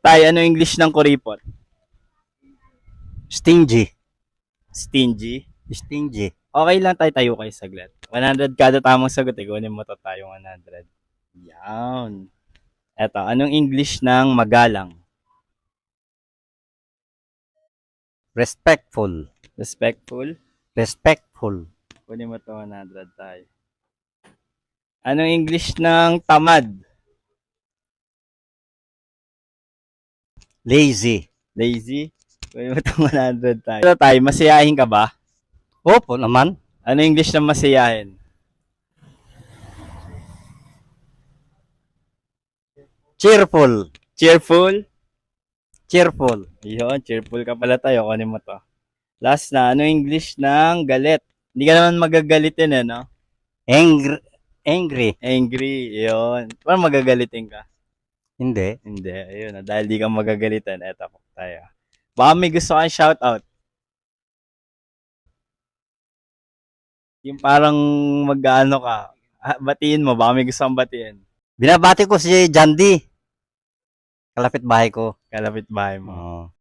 Tay, ano English ng kuripot? Stingy. Stingy. Stingy. Okay lang tayo, tayo kayo saglit. 100 kada tamang sagot, kunin mo to tayo 100. Yan. Eto, anong English ng magalang? Respectful. Respectful? Respectful. Kunin mo to 100 tayo. Anong English ng tamad? Lazy. Lazy? Kunin mo to 100 tayo. Ito tayo, masiyahin ka ba? Opo naman. Ano English ng masiyahin? Cheerful. Cheerful? Cheerful. Yun, cheerful ka pala tayo. Kunin mo to. Last na, ano English ng galit? Hindi ka naman magagalitin eh, no? Angry. Angry. Angry, yun. Parang magagalitin ka. Hindi. Hindi, ayun. Dahil di ka magagalitan, eto po tayo. Baka may gusto kang shoutout. Yung parang mag-ano ka. Batiin mo, baka may gusto kang batiin. Binabati ko si Jandy. Kalapit bahay ko. Kalapit bahay mo. Oo.